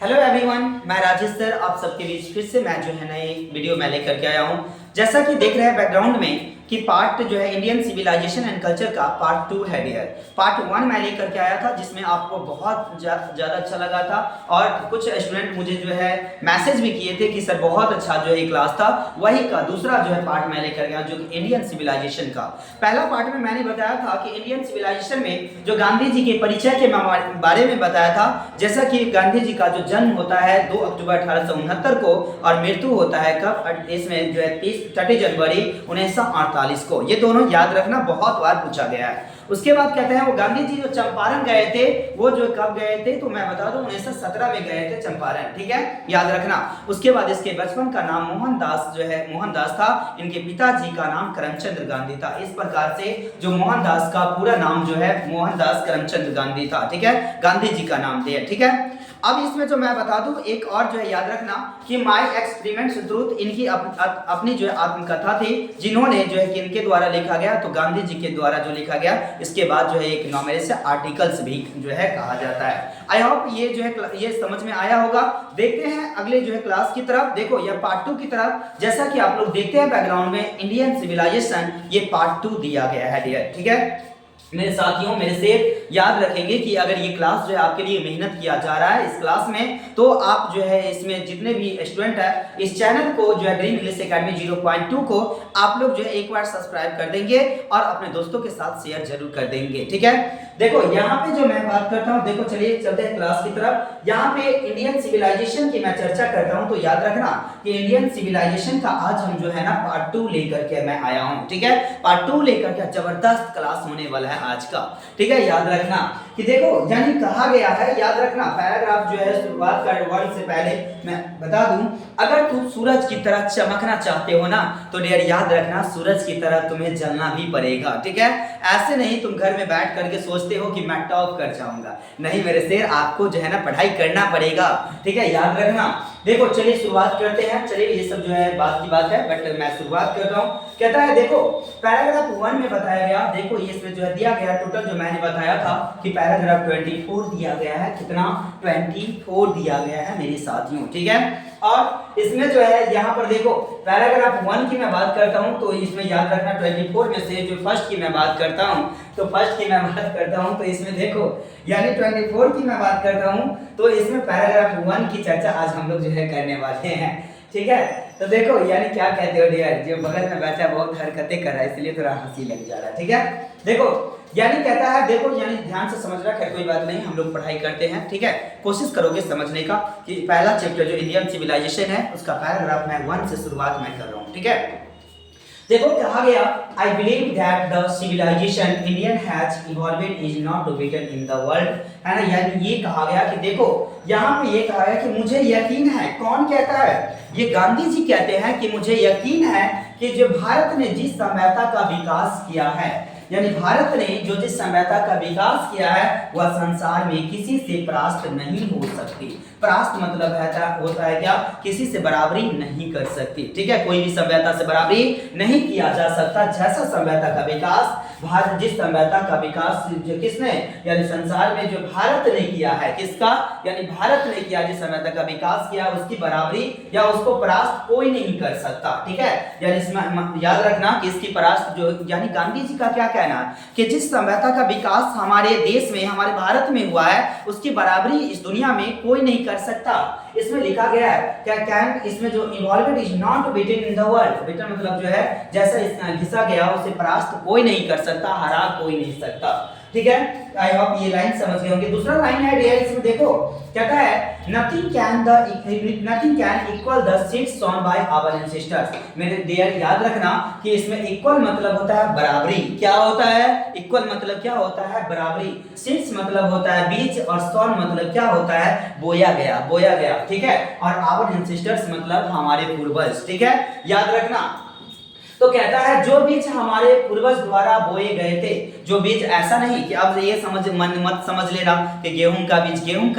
Hello everyone, मैं Rajesh sir आप सबके बीच फिर से मैं जो है नई वीडियो में लेकर के आया हूँ। जैसा कि देख रहे हैं बैकग्राउंड में कि पार्ट जो है इंडियन सिविलाइजेशन एंड कल्चर का पार्ट 2 है डियर। पार्ट 1 मैं लेकर के आया था जिसमें आपको बहुत ज़्यादा अच्छा लगा था और कुछ स्टूडेंट मुझे जो है मैसेज भी किए थे कि सर बहुत अच्छा जो है क्लास था। वही का दूसरा जो है पार्ट मैं लेकर गया जो कि इंडियन सिविलाइजेशन का। पहला पार्ट में मैंने बताया था कि इंडियन सिविलाइजेशन में जो गांधी जी के परिचय के बारे में बताया था। जैसा कि गांधी जी का जो जन्म होता है 2 अक्टूबर 1869 को और मृत्यु होता है कब, इसमें जो है 30 जनवरी 1948 को। ये दोनों याद रखना, बहुत बार पूछा गया है। उसके बाद कहते हैं वो गांधी जी जो चंपारण गए थे वो जो कब गए थे तो मैं बता दूं 1917 में गए थे चंपारण, ठीक है, याद रखना। उसके बाद इसके बचपन का नाम मोहनदास जो है मोहनदास था। इनके पिताजी का नाम करमचंद गांधी था। इस प्रकार से जो मोहनदास का पूरा नाम जो है मोहनदास करमचंद गांधी था, ठीक है, गांधी जी का नाम दिया, ठीक है। अब इसमें जो मैं बता दूं एक और जो है याद रखना कि माय एक्सपेरिमेंट्स ट्रूथ इनकी अपनी जो है आत्मकथा थी जिन्होंने जो है कि इनके द्वारा लिखा गया, तो गांधी जी के द्वारा जो लिखा गया। इसके बाद जो है एक नॉवेल्स आर्टिकल्स भी जो है कहा जाता है। आई होप ये जो है ये समझ में आया होगा। देखते हैं अगले जो है क्लास की तरफ। देखो यह पार्ट 2 की तरफ जैसा कि आप लोग देखते हैं बैकग्राउंड में इंडियन सिविलाइजेशन ये पार्ट 2 दिया गया है डियर, ठीक है। मेरे साथियों मेरे से याद रखेंगे कि अगर ये क्लास जो है आपके लिए मेहनत किया जा रहा है इस क्लास में, तो आप जो है इसमें जितने भी स्टूडेंट है इस चैनल को जो है ड्रीम इंग्लिश एकेडमी 0.2 को आप लोग जो है एक बार सब्सक्राइब कर देंगे और अपने दोस्तों के साथ शेयर जरूर कर देंगे, ठीक है। देखो यहाँ पे जो मैं बात करता हूँ, देखो चलिए चलते हैं क्लास की तरफ। यहाँ पे इंडियन सिविलाइजेशन की मैं चर्चा करता हूँ, तो याद रखना कि इंडियन सिविलाइजेशन का आज हम जो है ना पार्ट 2 लेकर के मैं आया हूँ, ठीक है। पार्ट 2 लेकर के जबरदस्त क्लास होने वाला है आज का, ठीक है। याद रखना कि देखो यानी कहा गया है, याद रखना पैराग्राफ जो है शुरुआत कर वर्ड से पहले मैं बता दूं, अगर तुम सूरज की तरह चमकना चाहते हो ना तो डियर याद रखना सूरज की तरह तुम्हें जलना भी पड़ेगा, ठीक है। ऐसे नहीं तुम घर में बैठ करके सोचते हो कि मैं टॉप कर जाऊंगा, नहीं मेरे शेर, आपको जो है ना पढ़ाई करना पड़ेगा, ठीक है, याद रखना। देखो चलिए शुरुआत करते हैं। चलिए ये सब जो है बात की बात है बट मैं शुरुआत कर रहा हूँ। कहता है देखो पैराग्राफ 1 में बताया गया, देखो ये इसमें जो है दिया गया टोटल जो मैंने बताया था कि पैराग्राफ 24 दिया गया है। कितना? 24 दिया गया है मेरे साथियों, ठीक है। और इसमें जो है यहाँ पर देखो पैराग्राफ 1 की मैं बात करता हूँ तो इसमें याद रखना 24 में से जो फर्स्ट की मैं बात करता हूँ, तो फर्स्ट की मैं बात करता हूँ तो इसमें देखो यानी 24 की मैं बात करता हूँ तो इसमें पैराग्राफ 1 की चर्चा आज हम लोग जो है करने वाले हैं, ठीक है। तो देखो यानी क्या कहते हो डियर, जो बगल में बैठा बहुत हरकतें कर रहा है इसलिए थोड़ा हंसी लग जा रहा है, ठीक है। देखो यानी कहता है, देखो यानी ध्यान से समझ रहा है, कोई बात नहीं, हम लोग पढ़ाई करते हैं, ठीक है। कोशिश करोगे समझने का कि पहला चैप्टर जो इंडियन सिविलाइजेशन है उसका पैराग्राफ मैं 1 से शुरुआत मैं कर रहा हूँ, ठीक है। देखो कहा गया I believe that the civilisation Indian has evolved is not to beaten in the world, है ना। यानी ये कहा गया कि देखो यहाँ पे ये कहा गया कि मुझे यकीन है, कौन कहता है? ये गांधी जी कहते हैं कि मुझे यकीन है कि जो भारत ने जिस सभ्यता का विकास किया है, यानी भारत ने जो जिस सभ्यता का विकास किया है वह संसार में किसी से परास्त नहीं हो सकती। परास्त मतलब होता है क्या? किसी से बराबरी नहीं कर सकती, ठीक है। कोई भी सभ्यता से बराबरी नहीं किया जा सकता। जैसा सभ्यता का विकास भारत, जिस सभ्यता का विकास जो किसने यानी संसार में जो भारत ने किया है, किसका? यानी भारत ने किया, जिस सभ्यता का विकास किया उसकी बराबरी या उसको परास्त कोई नहीं कर सकता, ठीक है। यानी इसमें याद रखना कि इसकी परास्त जो यानी गांधी जी का क्या कहना है कि जिस सभ्यता का विकास हमारे देश में हमारे भारत में हुआ है उसकी बराबरी इस दुनिया में कोई नहीं कर सकता। इसमें लिखा गया है क्या कैन, इसमें जो involved is not beaten in the world, beaten मतलब जो है जैसा इसका घिसा गया उसे परास्त कोई नहीं कर सकता, हरा कोई नहीं सकता, ठीक है। आई होप ये लाइन समझ गए होंगे। दूसरा लाइन है डियर, इसमें देखो कहता है nothing can equal the seeds sown by our ancestors. मेरे डियर याद रखना कि इसमें इक्वल मतलब होता है बराबरी। क्या होता है? इक्वल मतलब क्या होता है? बराबरी। सीड्स मतलब होता है बीज और सोन मतलब क्या होता है? बोया गया, ठीक है। और आवर एंसेस्टर्स मतलब हमारे पूर्वज, ठीक है, याद रखना। तो कहता है जो बीज हमारे पूर्वज द्वारा बोए गए थे, जो बीज, ऐसा नहीं कि अब ये मत समझ लेना कि गेहूं का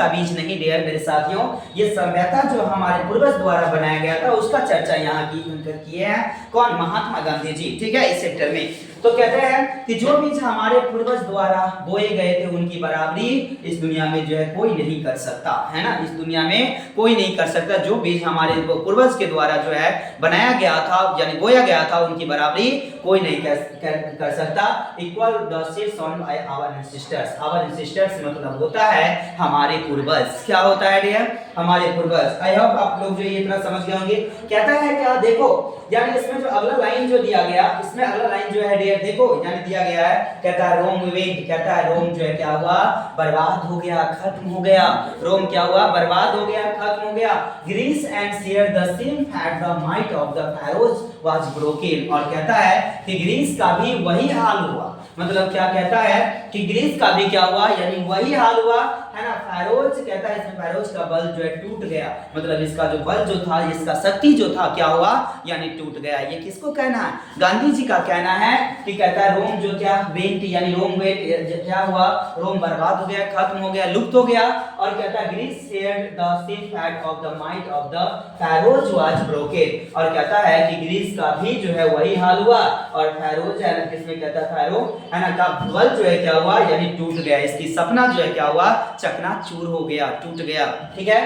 बीज नहीं डियर मेरे साथियों, ये सभ्यता जो हमारे पूर्वज द्वारा बनाया गया था उसका चर्चा यहाँ किए हैं कौन, महात्मा गांधी जी, ठीक है, इस चैप्टर में। तो कहते हैं कि जो बीज हमारे पूर्वज द्वारा बोए गए थे उनकी बराबरी इस दुनिया में जो है कोई नहीं कर सकता, है ना, इस दुनिया में कोई नहीं कर सकता। जो बीज हमारे पूर्वज के द्वारा जो है बनाया गया था यानी बोया गया था उनकी बराबरी कोई नहीं कर सकता। Equal the seeds on by our ancestors, our ancestors मतलब होता है हमारे पूर्वज, क्या होता है डियर, हमारे पूर्वज। आई होप आप लोग जो ये इतना समझ गए होंगे। कहता है क्या, देखो यानी इसमें जो अगला लाइन जो दिया गया, इसमें अगला लाइन जो है डियर देखो यानी दिया गया है, कहता है रोम वेंट, कहता है रोम जो है क्या हुआ, बर्बाद हो गया, खत्म हो गया। रोम क्या हुआ, बर्बाद हो गया, खत्म हो गया। Greece and share the same at the might of the pharaohs was broken, और कहता है कि ग्रीस का भी वही हाल हुआ, मतलब क्या कहता है कि ग्रीस का भी क्या हुआ यानी वही हाल हुआ, है ना। pharaohs कहता है इसमें pharaohs का बल जो है टूट गया, मतलब इसका जो बल जो था, इसका शक्ति जो था क्या हुआ यानी टूट गया। ये किसको कहना है, गांधी जी का कहना है कि कहता है रोम जो क्या वेंट यानी रोम वेंट क्या हुआ, रोम बर्बाद हो गया, खत्म हो गया, लुप्त हो गया। और कहता है Greece shared the same fate of the might of the pharaohs was broken, और कहता है कि ग्रीस का भी जो है वही हाल हुआ और pharaohs है ना, किसमें कहता है pharaoh है ना का बल जो है क्या हुआ यानी टूट गया, इसकी सपना जो है क्या हुआ, चकनाचूर हो गया, टूट गया, ठीक है।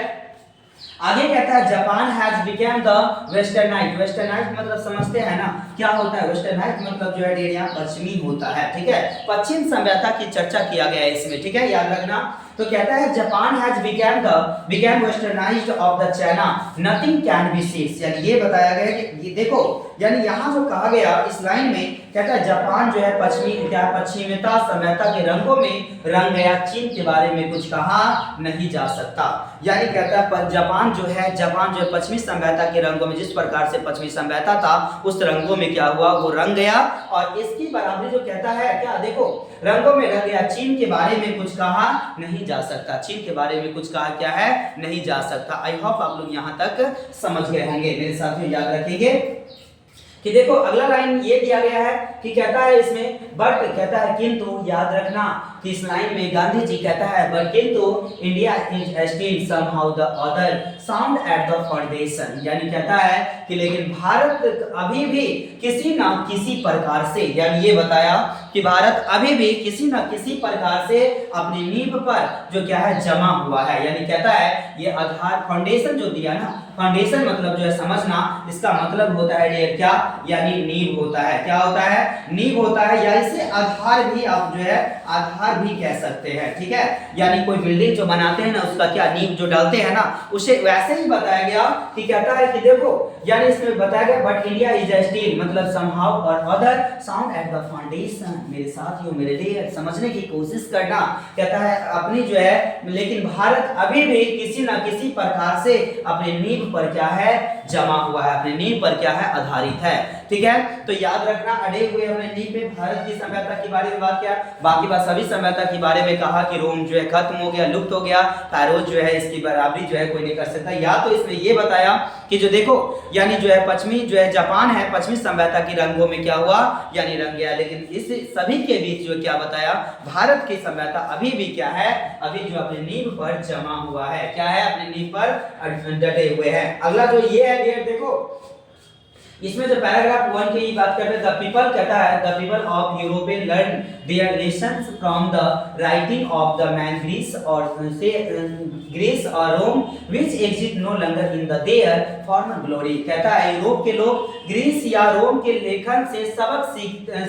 आगे कहता है जापान हैज बिकेम द वेस्टर्नाइट, वेस्टर्नाइट मतलब समझते हैं ना क्या होता है, वेस्टर्नाइट मतलब जो है यहाँ पश्चिमी होता है, ठीक है, पश्चिम सभ्यता की चर्चा किया गया है इसमें, ठीक है, याद रखना। तो कहता है Japan has become westernised of the China, nothing can be seize, यानी ये बताया गया कि देखो यानी यहाँ जो कहा गया इस लाइन में, कहता है जापान जो है पश्चिमता सभ्यता के रंगों में रंग गया, चीन के बारे में कुछ कहा नहीं जा सकता। यानी कहता है जापान जो है पश्चिमी सभ्यता के रंगों में, जिस प्रकार से पश्चिमी सभ्यता था उस रंगों में क्या हुआ, वो रंग गया, और इसकी बराबरी जो कहता है क्या, देखो रंगों में रंग गया, चीन के बारे में कुछ कहा नहीं जा सकता, चीन के बारे में कुछ कहा क्या है नहीं जा सकता। आई होप आप लोग यहाँ तक समझ गए होंगे, मेरे साथियों याद रखेंगे कि देखो अगला लाइन ये दिया गया है कि कहता है इसमें बट कहता है किंतु, याद रखना कि इस लाइन में गांधी जी कहता है बट किंतु India is still somehow the other sound at the foundation, यानी कहता है कि लेकिन भारत अभी भी किसी ना किसी प्रकार से, यानी ये बताया कि भारत अभी भी किसी ना किसी प्रकार से अपनी नींव पर जो क्या है जमा हुआ है, यानी कहता है ये आधार फाउंडेशन जो दिया ना, फाउंडेशन मतलब जो है समझना, इसका मतलब होता है ये क्या यानी नींव होता है, क्या होता है नींव होता है, या इसे आधार भी आप जो है आधार भी कह सकते हैं, ठीक है, यानी कोई बिल्डिंग जो बनाते हैं ना उसका क्या नींव जो डालते हैं ना, उसे वैसे ही बताया गया कि कहता है कि देखो यानी इसमें बताया गया बट इंडिया इज स्टिल मतलब समहाउ और other sound at the foundation. मेरे साथियों मेरे लिए समझने की कोशिश करना, कहता है अपनी जो है लेकिन भारत अभी भी किसी ना किसी प्रकार से अपने नींव पर क्या है जमा हुआ है, अपने नींव पर क्या है आधारित है, ठीक है। तो याद रखना अड़े हुए अपने नींव पे भारत की सभ्यता के बारे में बात किया, बाकी बात सभी सभ्यता के बारे में कहा कि रोम जो है खत्म हो गया, लुप्त हो गया, pharaoh जो है इसकी बराबरी जो है कोई नहीं कर सकता। या तो इसमें ये बताया कि जो देखो यानी जो है पश्चिमी जो है जापान है पश्चिमी सभ्यता की रंगों में क्या हुआ यानी रंग गया, लेकिन इस सभी के बीच जो क्या बताया भारत की सभ्यता अभी भी क्या है अभी जो अपने नींव पर जमा हुआ है, क्या है अपने नींव पर डटे हुए है। अगला जो ये है डेट देखो इसमें जो पैराग्राफ 1 की बात करते हैं, द पीपल कहता है the people of European learn their nations from the writing of the man Greece और से ग्रीस और Rome which exist no longer in the their former glory. कहता है यूरोप के लोग ग्रीस या रोम के लेखन से सबक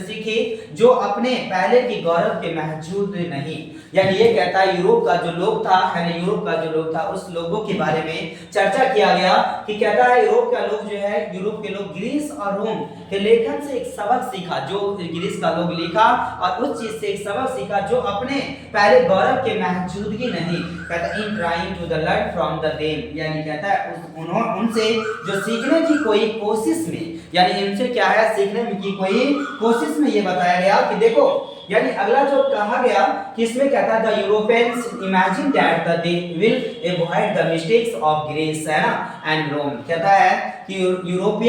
सीखे जो अपने पहले की गौरव के मौजूद नहीं, यानी ये कहता है यूरोप का जो लोग था है ना, यूरोप का जो लोग था उस लोगों के बारे में चर्चा किया गया कि कहता है यूरोप का लोग जो है यूरोप के लोग ग्रीस और रोम के लेखन से एक सबक सीखा, जो ग्रीस का लोग लिखा और उस चीज से एक सबक सीखा जो अपने पहले गौरव के मौजूदगी नहीं, कहता in trying to the learn from the them, यानी कहता है उनसे जो सीखने की कोई कोशिश में, यानी इनसे क्या है सीखने की कोई कोशिश में ये बताया गया कि देखो यानी अगला जो कहा गया कि इसमें कहता है the Europeans imagine that they will avoid the mistakes of Greece है ना एंड रोम। कहता है कि यूरोप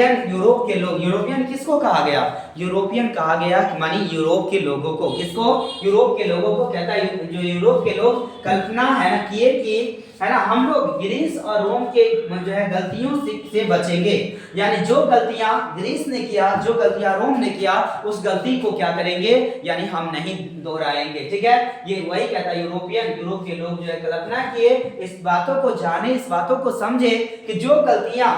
के लोग, यूरोपियन किसको कहा गया? यूरोपियन कहा गया मानी यूरोप के लोगों को। किसको? यूरोप के लोगों को। कहता है जो यूरोप के लोग कल्पना है ना किए कि है ना हम लोग ग्रीस और रोम के जो है गलतियों से बचेंगे। यानी जो गलतियां ग्रीस ने किया, जो गलतियां रोम ने किया, उस गलती को क्या करेंगे? यानी हम नहीं दोहराएंगे। ठीक है, ये वही कहता है यूरोपियन, यूरोप के लोग जो है कल्पना किए, इस बातों को जाने, इस बातों को समझे कि जो गलतियां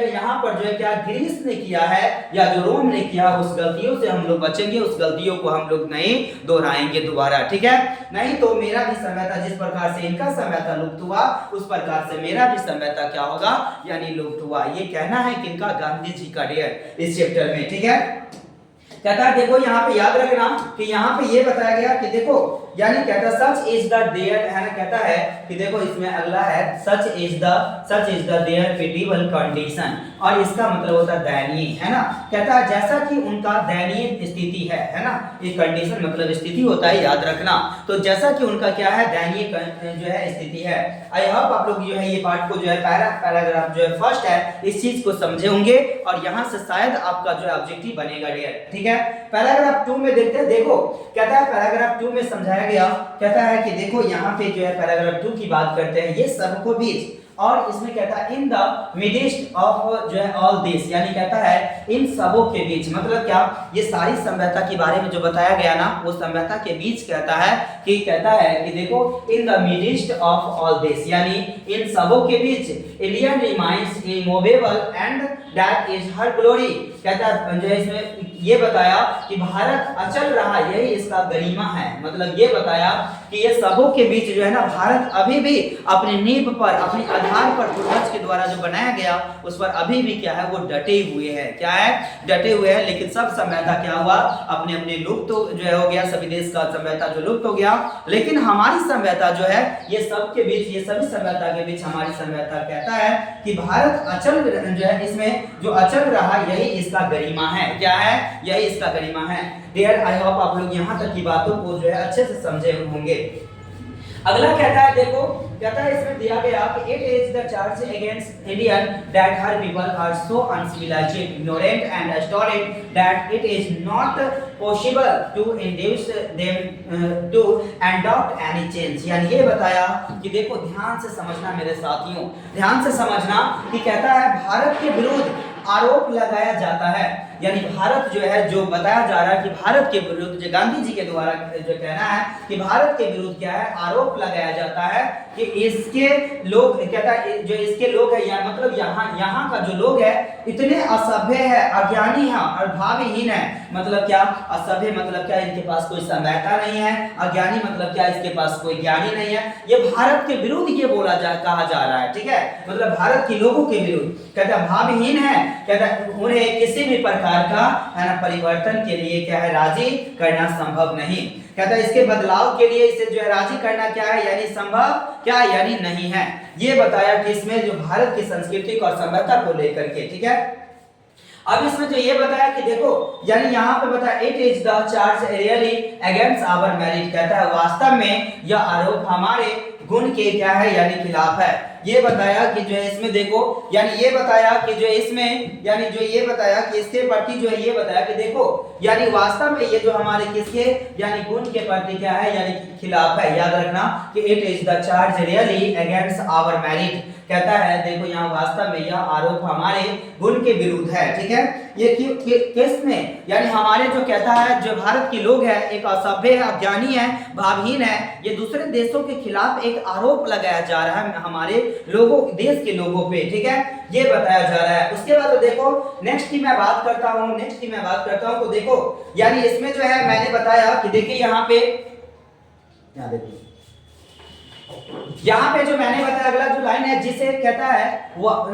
यहाँ पर जो है क्या ग्रीस ने किया है या जो रोम ने किया, उस गलतियों से हम लोग बचेंगे, उस गलतियों को हम लोग नहीं दोहराएंगे दोबारा। ठीक है, नहीं तो मेरा भी सभ्यता जिस प्रकार से इनका सभ्यता लुप्त हुआ, उस प्रकार से मेरा भी सभ्यता क्या होगा? यानी लुप्त हुआ। ये कहना है किनका? गांधी जी का डेयर इस चैप्टर में। ठीक है, कहता है देखो यहाँ पे याद रखना कि यहाँ पे ये बताया गया कि देखो यानी कहता सच इज द देयर है ना, कहता है कि देखो इसमें अगला है such is the their pitiable condition, और इसका मतलब होता है दयनीय है ना। कहता है जैसा कि उनका दयनीय स्थिति है ना, ये कंडीशन मतलब स्थिति होता है, याद रखना। तो जैसा कि उनका क्या है? दयनीय जो है स्थिति है। आई होप आप लोग जो है ये पार्ट को जो है पैराग्राफ जो है फर्स्ट है इस चीज को समझे होंगे, और यहाँ से शायद आपका जो है ऑब्जेक्टिव बनेगा डेयर। ठीक है, पैराग्राफ 2 में देखते हैं। देखो कहता है पैराग्राफ 2 में समझाया गया, कहता है कि देखो यहाँ पे जो है पैराग्राफ 2 की बात करते हैं, ये सबको बीच, और इसमें कहता है इन द मिडिस्ट ऑफ जो है ऑल दिस, यानी कहता है इन सबों के बीच, मतलब क्या? ये सारी सभ्यता के बारे में जो बताया गया ना, वो सभ्यता के बीच कहता है कि देखो in the midst of all this, यानी इन सबों के बीच alien remains immovable and that is her glory. कहता है जो इसमें ये बताया कि भारत अचल रहा, यही इसका गरिमा है। मतलब ये बताया कि ये सबों के बीच जो है ना भारत अभी भी अपनी नींव पर, अपनी आधार पर पूर्वज के द्वारा जो बनाया गया उस पर अभी भी क्या है? वो डटे हुए हैं। क्या है? डटे हुए हैं। लेकिन सब सभ्यता क्या हुआ? अपने अपने लुप्त जो है हो गया, सभी देश का सभ्यता जो लुप्त हो गया। लेकिन हमारी सभ्यता जो है ये सब के बीच, ये सभी सभ्यता के बीच हमारी सभ्यता कहता है कि भारत अचल जो है, इसमें जो अचल रहा यही इसका गरिमा है। क्या है? यही इसका गरिमा है। डियर आई होप आप लोग यहाँ तक की बातों को जो है अच्छे से समझे होंगे। अगला कहता है देखो, कहता है इसमें दिया गया कि it is the charge against Indian that her people are so uncivilised, ignorant and stolid that it is not possible to induce them to adopt any change. यानी ये बताया कि देखो ध्यान से समझना मेरे साथियों, ध्यान से समझना कि कहता है भारत के विरुद्ध आरोप लगाया जाता है। यानी भारत जो है, जो बताया जा रहा है कि भारत के विरुद्ध जो गांधी जी के द्वारा जो कहना है कि भारत के विरुद्ध क्या है? आरोप लगाया जाता है कि इसके लोग, कहता है जो इसके लोग है या मतलब यहाँ का जो लोग है इतने असभ्य है, अज्ञानी है और भावहीन है। मतलब क्या? असभ्य मतलब क्या? इनके पास कोई सभ्यता नहीं है। अज्ञानी मतलब क्या? इसके पास कोई ज्ञानी नहीं है। ये भारत के विरुद्ध ये कहा जा रहा है। ठीक है, मतलब भारत के लोगों के विरुद्ध। कहता है भावहीन है, कहता है उन्हें किसी भी प्रकार का है ना परिवर्तन के लिए क्या है? राजी करना संभव नहीं। कहता है इसके बदलाव के लिए इसे जो है राजी करना क्या है? यानी संभव क्या? यानी नहीं है। ये बताया कि इसमें जो भारत की संस्कृति और सभ्यता को लेकर के। ठीक है, अब इसमें जो ये बताया कि देखो यानी यहाँ पे बताया it is the charge really against our merit. कहता है वास्तव में यह आरोप हमारे गुण के क्या है? यानी खिलाफ है। ये बताया कि जो है इसमें देखो, यानी ये बताया कि जो इसमें, यानी जो ये बताया कि इसके प्रति जो है ये बताया कि देखो यानी वास्तव में ये जो हमारे किसके यानी गुण के प्रति क्या है? यानी खिलाफ है। याद रखना कि it is the charge really against our merit. कहता है देखो यहाँ वास्तव में यह आरोप हमारे गुण के विरुद्ध है। ठीक है, ये किस में? यानी हमारे जो कहता है जो भारत के लोग है एक असभ्य है, अज्ञानी है, भावहीन है। ये दूसरे देशों के खिलाफ एक आरोप लगाया जा रहा है हमारे लोगों, देश के लोगों पे। ठीक है, ये बताया जा रहा है। उसके बाद तो देखो नेक्स्ट की मैं बात करता हूँ, तो देखो यानी इसमें जो है मैंने बताया कि देखिए यहाँ पे जो मैंने बताया अगला जो लाइन है जिसे कहता है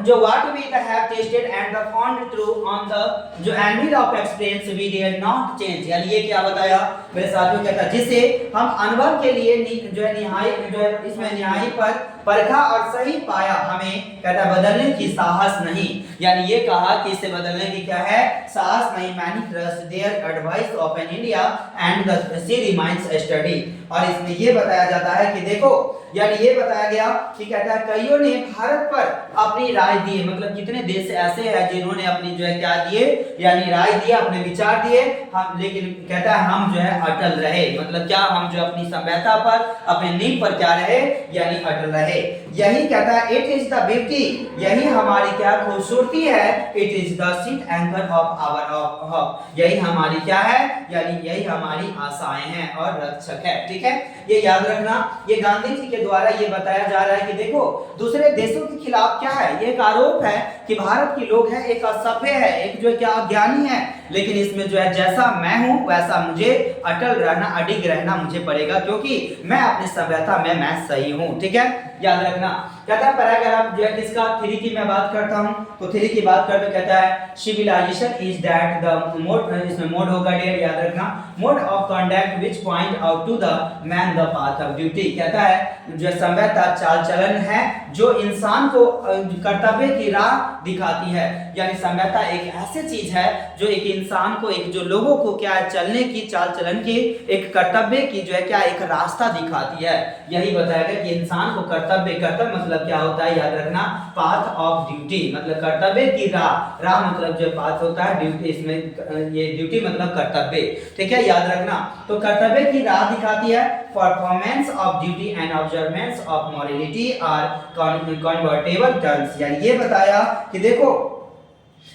जो what we have tested and the found true on the जो anvil of experience we did not change, यानी ये क्या बताया मेरे साथियों, कहता है जिसे हम अनुभव के लिए जो है निहाई जो है इसमें निहाई पर परखा और सही पाया, हमें कहता है बदलने की साहस नहीं, यानी ये कहा कि इसे बदलने की क्या है साहस नहीं। Many trust their advice of an India and the she remains steady, और इसमें ये बताया जाता है कि देखो यानी ये बताया गया कि कहता है कईयों ने भारत पर अपनी राय दी, मतलब कितने देश ऐसे हैं जिन्होंने अपनी जो है क्या दिए यानी राय दिया, अपने विचार दिए, हम लेकिन कहता है हम जो है अटल रहे, मतलब क्या हम जो अपनी सभ्यता पर अपने नींव पर क्या रहे यानी अटल रहे। यही कहता है इट इज द ब्यूटी, यही हमारी क्या खूबसूरती है, it is the sheet anchor of our hope, यही हमारी क्या है यानी यही हमारी आशाएं हैं और रक्षक है। ठीक है, ये याद रखना, ये गांधी जी के द्वारा ये बताया जा रहा है कि देखो दूसरे देशों के खिलाफ क्या है, ये एक आरोप है कि भारत के लोग हैं एक असभ्य है, एक जो है क्या अज्ञानी है, लेकिन इसमें जो है जैसा मैं हूं वैसा मुझे अटल रहना अडिग रहना मुझे पड़ेगा, क्योंकि मैं अपनी सभ्यता में मैं सही हूं। ठीक है, याद रखना। कहता है पैराग्राफ जो है किसका 3 की मैं बात करता हूं, तो 3 की बात करते कहता है civilisation is that the mode, इसमें मोड होगा डियर, याद रखना, mode of conduct which point out to the man the path of duty. कहता है जो सभ्यता चाल चलन है जो इंसान को कर्तव्य की राह दिखाती है, यानी सभ्यता एक ऐसी चीज है जो एक इंसान को एक जो लोगों को क्या है चलने की चाल चलन की एक कर्तव्य की जो है क्या एक रास्ता दिखाती है। यही बताया गया कि इंसान को कर्तव्य मतलब क्या होता है याद रखना पाथ ऑफ ड्यूटी, मतलब कर्तव्य की राह, राह मतलब जो पाथ होता है, ड्यूटी इसमें ये ड्यूटी मतलब कर्तव्य। ठीक है, याद रखना, तो कर्तव्य की राह दिखाती है। Performance of duty and observance of morality are convertible terms, यानी ये बताया कि देखो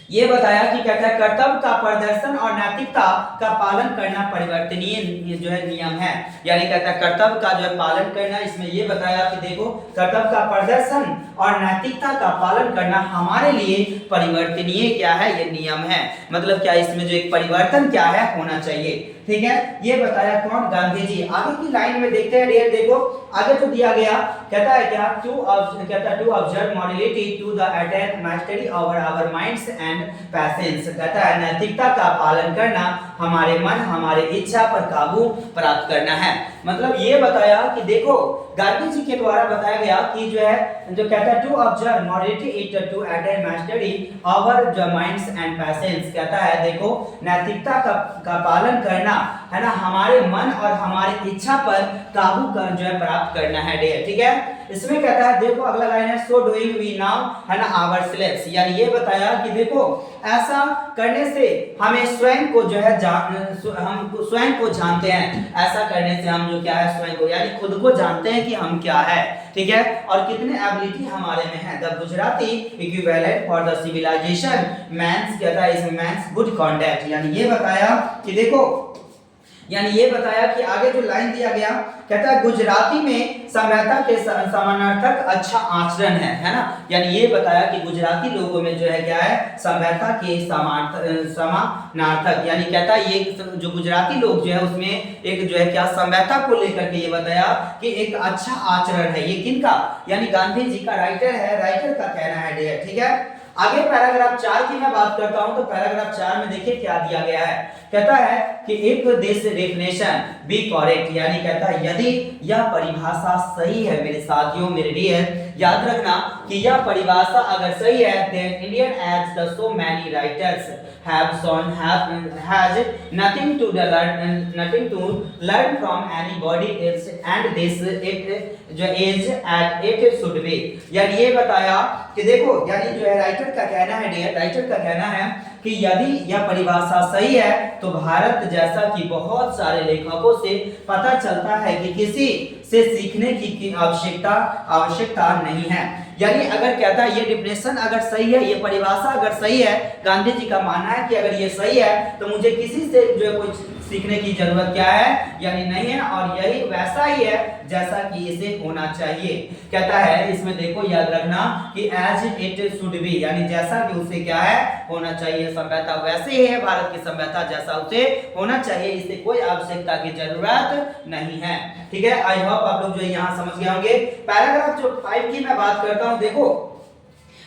ये बताया कि कहता है कर्तव्य का प्रदर्शन और नैतिकता का पालन करना परिवर्तनीय जो है नियम है, यानी कहता है कर्तव्य का जो है पालन करना, इसमें ये बताया कि देखो कर्तव्य का प्रदर्शन और नैतिकता का पालन करना हमारे लिए परिवर्तनीय क्या है ये नियम है, मतलब क्या इसमें जो एक परिवर्तन क्या है होना चाहिए। ठीक है, ये बताया कौन गांधी जी। आगे की लाइन में देखते हैं डियर, देखो आगे तो दिया गया कहता है क्या to observe morality to the attain mastery over our minds and passions, कहता है नैतिकता का पालन करना हमारे मन हमारे इच्छा पर काबू प्राप्त करना है। मतलब ये बताया कि देखो गांधी जी के द्वारा बताया गया कि जो है जो कहता है to observe morality it to attain mastery over the minds and passions, कहता है देखो नैतिकता का पालन करना है ना हमारे मन और हमारी इच्छा पर काबू कर जो है प्राप्त करना है डियर। ठीक है, इसमें कहता है देखो अगला लाइन है सो डूइंग वी नाउ है ना आवर सेल्व्स, यानी ये बताया कि देखो ऐसा करने से हमें स्वयं को जो है हम स्वयं को जानते हैं, ऐसा करने से हम जो क्या है स्वयं को यानी खुद को जानते हैं कि हम क्या है। ठीक है, और कितने एबिलिटी हमारे में है। The Gujarati equivalent for the civilisation means, कहता है इसमें मैंस गुड कॉन्डक्ट, यानी ये बताया कि देखो यानी ये बताया कि आगे जो लाइन दिया गया कहता है गुजराती में सभ्यता के समानार्थक अच्छा आचरण है ना, यानी ये बताया कि गुजराती लोगों में जो है क्या है सभ्यता के समानार्थक, यानी कहता है ये जो गुजराती लोग जो है उसमें एक जो है क्या सभ्यता को लेकर के ये बताया कि एक अच्छा आचरण है। ये किनका यानी गांधी जी का राइटर है, राइटर का कहना है डियर। ठीक है, आगे पैराग्राफ 4 की मैं बात करता हूं, तो पैराग्राफ 4 में देखिए क्या दिया गया है, कहता है कि if this definition be correct, यानी कहता है यदि यह परिभाषा सही है मेरे साथियों मेरे डियर, याद रखना कि यह परिभाषा अगर सही है then Indian as the so many writers have shown has nothing to learn from anybody else and this it जो is at it should be, यानी ये बताया कि देखो यानी जो है राइटर का कहना है डियर, राइटर का कहना है कि यदि यह परिभाषा सही है तो भारत जैसा कि बहुत सारे लेखकों से पता चलता है कि किसी से सीखने की आवश्यकता नहीं है। यानी अगर कहता है ये डिफिनेशन अगर सही है, ये परिभाषा अगर सही है, गांधी जी का मानना है कि अगर ये सही है तो मुझे किसी से जो है कोई सीखने की जरूरत क्या है यानी नहीं है, और यही वैसा ही है जैसा कि इसे होना चाहिए। कहता है इसमें देखो याद रखना कि एज इट शुड बी, यानी जैसा कि उसे क्या है होना चाहिए, सभ्यता वैसे ही है भारत की सभ्यता जैसा उसे होना चाहिए, इसे कोई आवश्यकता की जरूरत नहीं है। ठीक है, आई होप आप लोग जो यहाँ समझ गए होंगे। पैराग्राफ जो 5 की मैं बात करता हूँ, देखो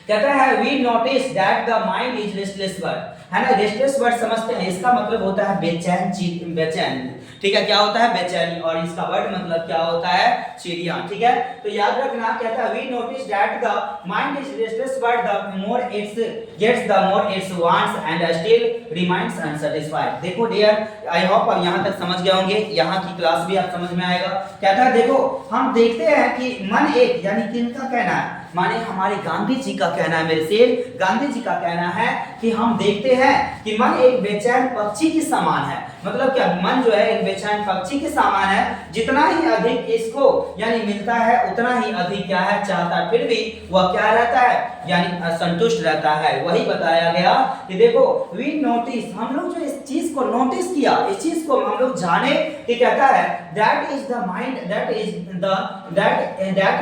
कहता है we notice that the mind is restless bird, है ना। रेस्टलेस वर्ड समझते हैं, इसका मतलब होता है बेचैन, बेचैन। ठीक है, क्या होता है बेचैनी, और इसका वर्ड मतलब क्या होता है चिड़िया। ठीक है, तो याद रखना कहता है we notice that the mind is restless bird the more its gets the more its wants and still remains unsatisfied. देखो डियर, आई होप आप यहां तक समझ गए होंगे, यहां की क्लास भी आप समझ में आएगा। कहता है देखो हम देखते हैं कि मन एक, यानी किनका कहना है, माने हमारे गांधी जी का कहना है, मेरे शेर गांधी जी का कहना है कि हम देखते हैं कि मन एक बेचैन पक्षी के समान है। मतलब क्या, मन जो है एक बेचैन पक्षी के समान है, जितना ही अधिक इसको यानी मिलता है उतना ही अधिक क्या है चाहता है, फिर भी वह क्या रहता है यानी असंतुष्ट रहता है। वही बताया गया कि देखो वी नोटिस, हम लोग जो इस चीज को नोटिस किया, इस चीज को हम लोग जाने कि कहता है that is the mind, that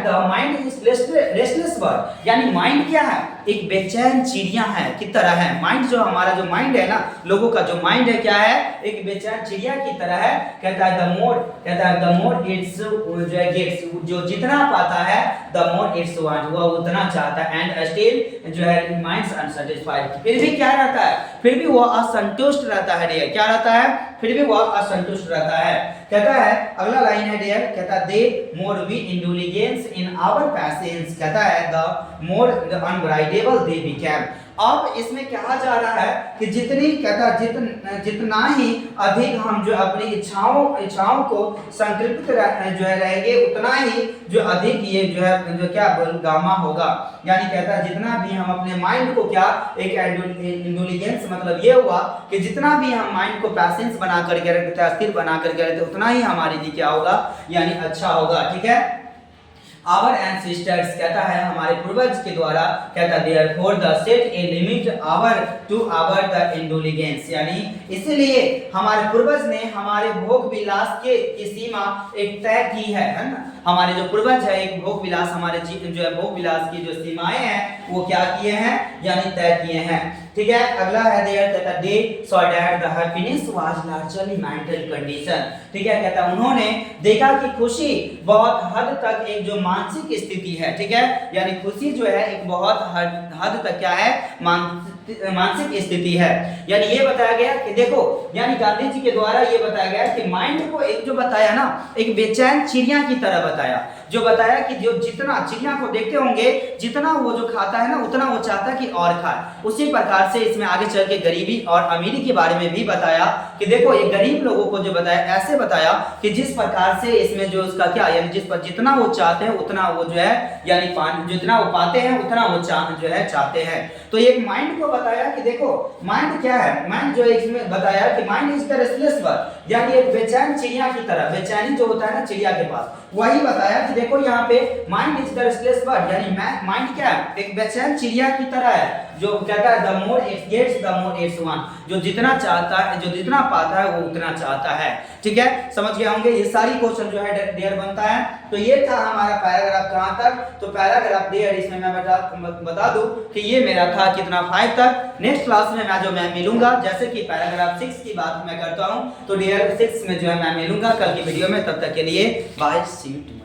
the mind is restless bird, यानी माइंड क्या है एक बेचैन चिड़िया है की तरह है। माइंड जो हमारा जो माइंड है ना, लोगों का जो माइंड है क्या है एक बेचैन चिड़िया की तरह है। कहता है द मोर इट्स जो है गेट्स, जो जितना पाता है द मोर इट्स वांट, वह उतना चाहता है, एंड स्टिल जो है रिमाइंड्स अनसैटिस्फाइड, फिर भी क्या रहता है, फिर भी वह असंतुष्ट रहता है डियर, क्या रहता है फिर भी वह असंतुष्ट रहता है। कहता है अगला लाइन है डियर, कहता है the more we indulgence in our passions, कहता है द मोर अनब्राइडेबल दे बिकेम। अब इसमें कहा जा रहा है कि जितनी कहता जितना ही अधिक हम जो अपनी इच्छाओं को संतृप्त जो है रहेंगे, उतना ही जो अधिक ये जो है जो क्या गामा होगा। यानी कहता है जितना भी हम अपने माइंड को क्या एक इंडुलिजेंस, मतलब ये हुआ कि जितना भी हम माइंड को पैशंस बना करके रखते हैं, स्थिर बना करके रखते, उतना ही हमारे लिए क्या होगा यानी अच्छा होगा। ठीक है, आवर एंसेस्टर्स कहता है हमारे पूर्वज के द्वारा, कहता है therefore the set a limit our to our the indulgence, यानी इसलिए हमारे पूर्वज ने हमारे भोग विलास की सीमा एक तय की है ना। हमारे जो पूर्वज है एक भोग विलास, हमारे जो है भोग विलास की जो सीमाएं हैं वो क्या किए हैं यानी तय किए हैं। ठीक है, अगला है देयर कहता they saw that the happiness was largely mental condition. ठीक है, कहता उन्होंने देखा कि खुशी बहुत हद तक एक जो मानसिक स्थिति है। ठीक है, यानी खुशी जो है एक बहुत हद तक क्या है मानसिक स्थिति है। यानी ये बताया गया कि देखो, यानी गांधी जी के द्वारा ये बताया गया कि माइंड को एक जो बताया ना एक बेचैन चिड़िया की तरह बताया, जो बताया कि जो जितना चिड़िया को देखते होंगे जितना वो जो खाता है ना उतना वो चाहता है कि और खाए। उसी प्रकार से इसमें आगे चल के गरीबी और अमीरी के बारे में भी बताया कि देखो ये गरीब लोगों को जो बताया ऐसे बताया कि जिस प्रकार से इसमें जो उसका क्या यानी जिस पर जितना वो चाहते हैं उतना वो जो है यानी जितना वो पाते हैं उतना वो जो है चाहते हैं। तो एक माइंड को बताया कि देखो माइंड क्या है, माइंड जो इसमें बताया कि mind is the restless bird, यानी एक बेचैन चिड़िया की तरह, बेचैनी जो होता है ना चिड़िया के पास, वही बताया कि देखो यहाँ पे mind is the restless bird, यानी माइंड क्या है एक बेचैन चिड़िया की तरह है, जो कहता है the more it gets the more its want, जो जितना चाहता है जो जितना पाता है वो उतना चाहता है। ठीक है, समझ गए होंगे, ये सारी क्वेश्चन जो है देयर बनता है। तो ये था हमारा पैराग्राफ कहाँ तक, तो पैराग्राफ देयर इसमें मैं बता दूं कि ये मेरा था कितना 5 तक। नेक्स्ट क्लास में मैं मिलूंगा, जैसे कि पैराग्राफ 6 की बात मैं करता हूं तो डियर 6 में जो है मैं मिलूंगा कल की वीडियो में। तब तक के लिए बाय, सी यू।